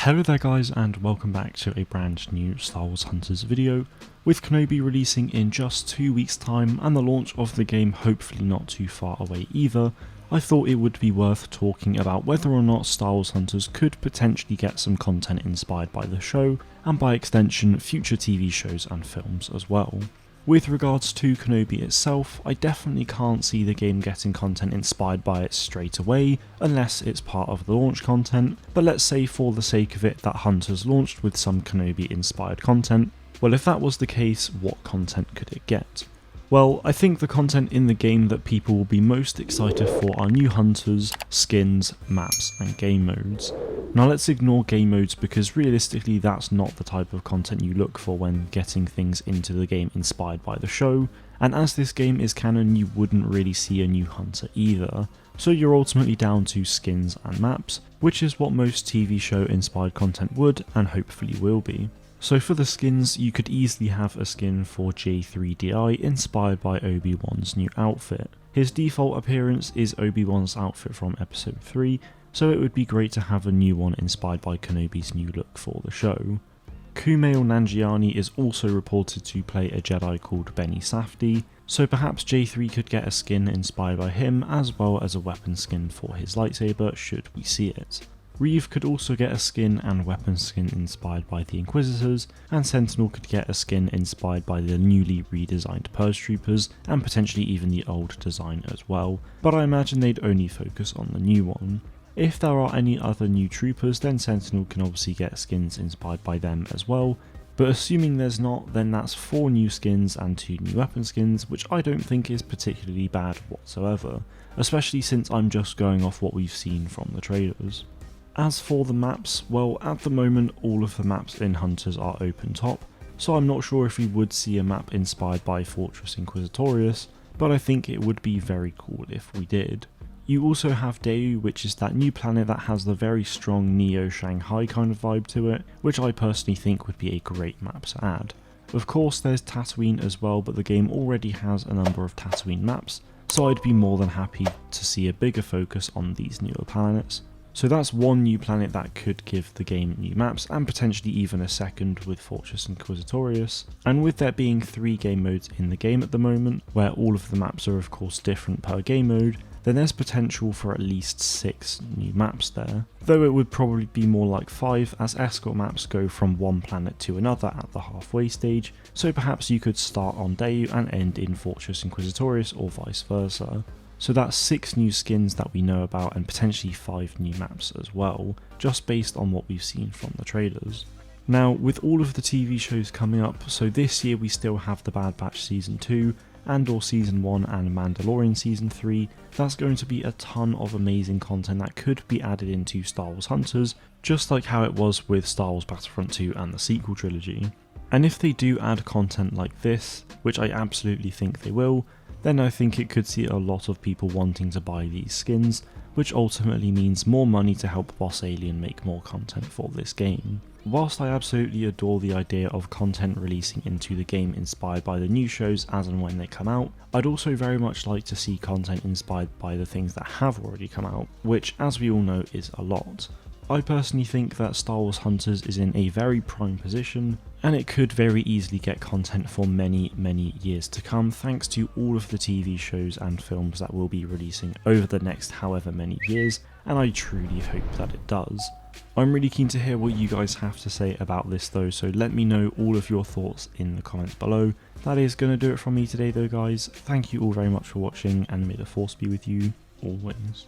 Hello there guys, and welcome back to a brand new Star Wars Hunters video. With Kenobi releasing in just 2 weeks time and the launch of the game hopefully not too far away either, I thought it would be worth talking about whether or not Star Wars Hunters could potentially get some content inspired by the show, and by extension future TV shows and films as well. With regards to Kenobi itself, I definitely can't see the game getting content inspired by it straight away, unless it's part of the launch content, but let's say for the sake of it that Hunters launched with some Kenobi inspired content. Well, if that was the case, what content could it get? Well, I think the content in the game that people will be most excited for are new hunters, skins, maps and game modes. Now let's ignore game modes because realistically that's not the type of content you look for when getting things into the game inspired by the show, and as this game is canon you wouldn't really see a new hunter either, so you're ultimately down to skins and maps, which is what most TV show inspired content would and hopefully will be. So for the skins, you could easily have a skin for J3DI inspired by Obi-Wan's new outfit. His default appearance is Obi-Wan's outfit from episode 3, so it would be great to have a new one inspired by Kenobi's new look for the show. Kumail Nanjiani is also reported to play a Jedi called Benny Safdie, so perhaps J3 could get a skin inspired by him as well as a weapon skin for his lightsaber should we see it. Reeve could also get a skin and weapon skin inspired by the Inquisitors, and Sentinel could get a skin inspired by the newly redesigned Purge Troopers, and potentially even the old design as well, but I imagine they'd only focus on the new one. If there are any other new troopers, then Sentinel can obviously get skins inspired by them as well, but assuming there's not, then that's 4 new skins and 2 new weapon skins, which I don't think is particularly bad whatsoever, especially since I'm just going off what we've seen from the trailers. As for the maps, well at the moment all of the maps in Hunters are open top, so I'm not sure if we would see a map inspired by Fortress Inquisitorius, but I think it would be very cool if we did. You also have Dayu, which is that new planet that has the very strong Neo Shanghai kind of vibe to it, which I personally think would be a great map to add. Of course there's Tatooine as well, but the game already has a number of Tatooine maps, so I'd be more than happy to see a bigger focus on these newer planets. So that's one new planet that could give the game new maps, and potentially even a second with Fortress Inquisitorius. And with there being 3 game modes in the game at the moment, where all of the maps are of course different per game mode, then there's potential for at least 6 new maps there. Though it would probably be more like 5, as escort maps go from one planet to another at the halfway stage, so perhaps you could start on Dayu and end in Fortress Inquisitorius or vice versa. So that's 6 new skins that we know about and potentially 5 new maps as well, just based on what we've seen from the trailers. Now with all of the TV shows coming up, so this year we still have The Bad Batch Season 2, Andor Season 1 and Mandalorian Season 3, that's going to be a ton of amazing content that could be added into Star Wars Hunters, just like how it was with Star Wars Battlefront 2 and the sequel trilogy. And if they do add content like this, which I absolutely think they will, then I think it could see a lot of people wanting to buy these skins, which ultimately means more money to help Boss Alien make more content for this game. Whilst I absolutely adore the idea of content releasing into the game inspired by the new shows as and when they come out, I'd also very much like to see content inspired by the things that have already come out, which as we all know is a lot. I personally think that Star Wars Hunters is in a very prime position, and it could very easily get content for many years to come thanks to all of the TV shows and films that will be releasing over the next however many years, and I truly hope that it does. I'm really keen to hear what you guys have to say about this though, so let me know all of your thoughts in the comments below. That is going to do it from me today though guys, thank you all very much for watching and may the force be with you always.